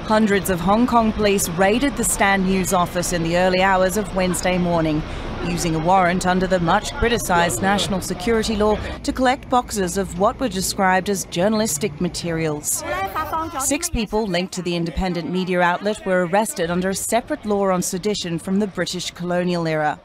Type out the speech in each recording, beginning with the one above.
Hundreds of Hong Kong police raided the Stand News office in the early hours of Wednesday morning, using a warrant under the much criticised national security law to collect boxes of what were described as journalistic materials. 6 people linked to the independent media outlet were arrested under a separate law on sedition from the British colonial era.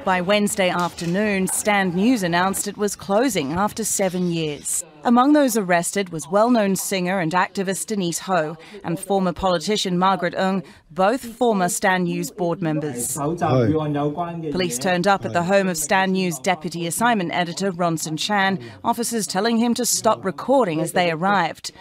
By Wednesday afternoon, Stand News announced it was closing after 7 years. Among those arrested was well-known singer and activist Denise Ho and former politician Margaret Ng, both former Stand News board members. Police turned up at the home of Stand News deputy assignment editor Ronson Chan, officers telling him to stop recording as they arrived.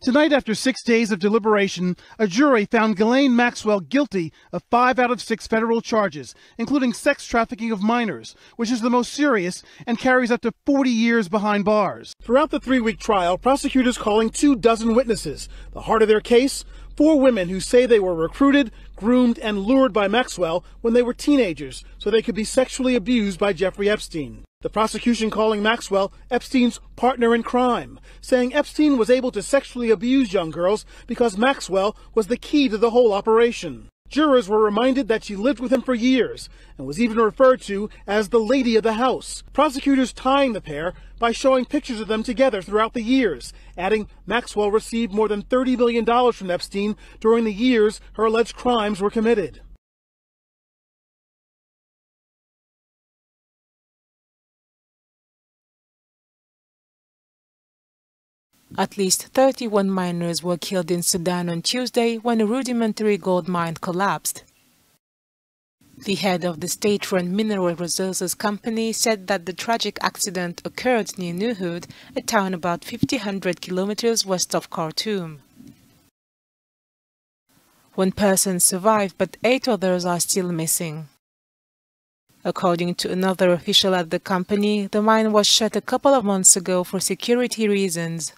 Tonight, after 6 days of deliberation, a jury found Ghislaine Maxwell guilty of 5 out of 6 federal charges, including sex trafficking of minors, which is the most serious and carries up to 40 years behind bars. Throughout the 3-week trial, prosecutors calling 24 witnesses. The heart of their case, 4 women who say they were recruited, groomed, and lured by Maxwell when they were teenagers so they could be sexually abused by Jeffrey Epstein. The prosecution calling Maxwell Epstein's partner in crime, saying Epstein was able to sexually abuse young girls because Maxwell was the key to the whole operation. Jurors were reminded that she lived with him for years and was even referred to as the lady of the house. Prosecutors tying the pair by showing pictures of them together throughout the years, adding Maxwell received more than $30 million from Epstein during the years her alleged crimes were committed. At least 31 miners were killed in Sudan on Tuesday when a rudimentary gold mine collapsed. The head of the state-run mineral resources company said that the tragic accident occurred near Nuhud, a town about 100 kilometers west of Khartoum. 1 person survived, but 8 others are still missing. According to another official at the company, the mine was shut a couple of months ago for security reasons.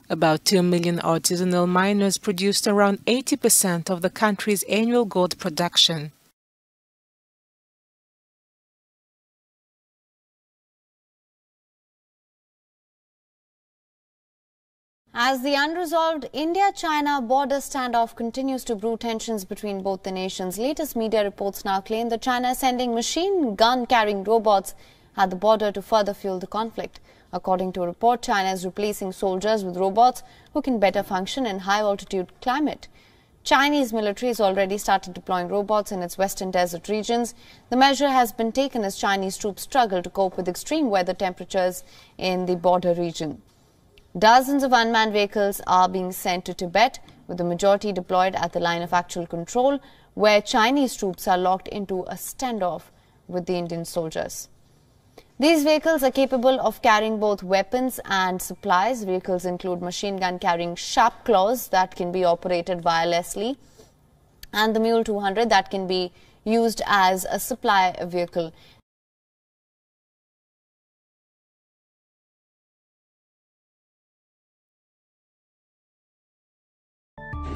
About 2 million artisanal miners produced around 80% of the country's annual gold production. As the unresolved India-China border standoff continues to brew tensions between both the nations, latest media reports now claim that China is sending machine gun-carrying robots at the border to further fuel the conflict. According to a report, China is replacing soldiers with robots who can better function in high-altitude climate. Chinese military has already started deploying robots in its western desert regions. The measure has been taken as Chinese troops struggle to cope with extreme weather temperatures in the border region. Dozens of unmanned vehicles are being sent to Tibet, with the majority deployed at the line of actual control, where Chinese troops are locked into a standoff with the Indian soldiers. These vehicles are capable of carrying both weapons and supplies. Vehicles include machine gun carrying sharp claws that can be operated wirelessly, and the Mule 200 that can be used as a supply vehicle.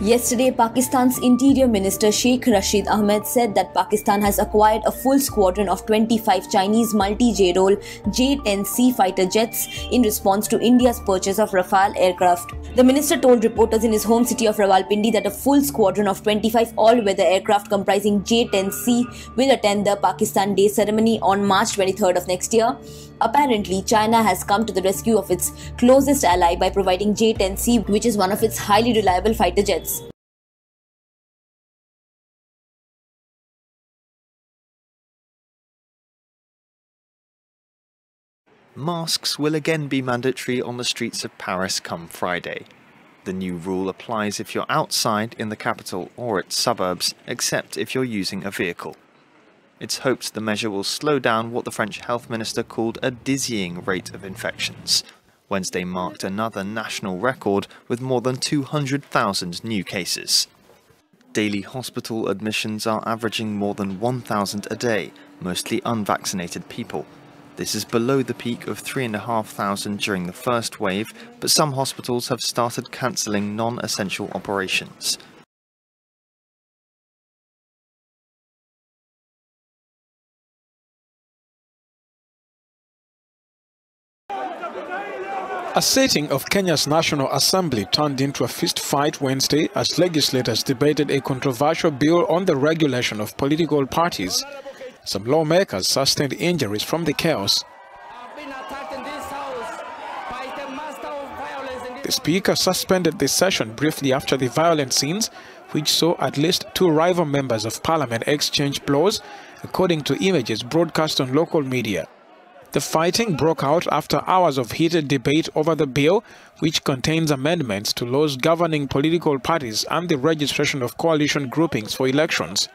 Yesterday, Pakistan's Interior Minister Sheikh Rashid Ahmed said that Pakistan has acquired a full squadron of 25 Chinese multi-J-role J-10C fighter jets in response to India's purchase of Rafale aircraft. The minister told reporters in his home city of Rawalpindi that a full squadron of 25 all-weather aircraft comprising J-10C will attend the Pakistan Day ceremony on March 23rd of next year. Apparently, China has come to the rescue of its closest ally by providing J-10C, which is one of its highly reliable fighter jets. Masks will again be mandatory on the streets of Paris come Friday. The new rule applies if you're outside in the capital or its suburbs, except if you're using a vehicle. It's hoped the measure will slow down what the French health minister called a dizzying rate of infections. Wednesday marked another national record with more than 200,000 new cases. Daily hospital admissions are averaging more than 1,000 a day, mostly unvaccinated people. This is below the peak of 3,500 during the first wave, but some hospitals have started cancelling non-essential operations. A sitting of Kenya's National Assembly turned into a fist fight Wednesday as legislators debated a controversial bill on the regulation of political parties. Some lawmakers sustained injuries from the chaos. The Speaker suspended the session briefly after the violent scenes, which saw at least 2 rival members of Parliament exchange blows, according to images broadcast on local media. The fighting broke out after hours of heated debate over the bill, which contains amendments to laws governing political parties and the registration of coalition groupings for elections.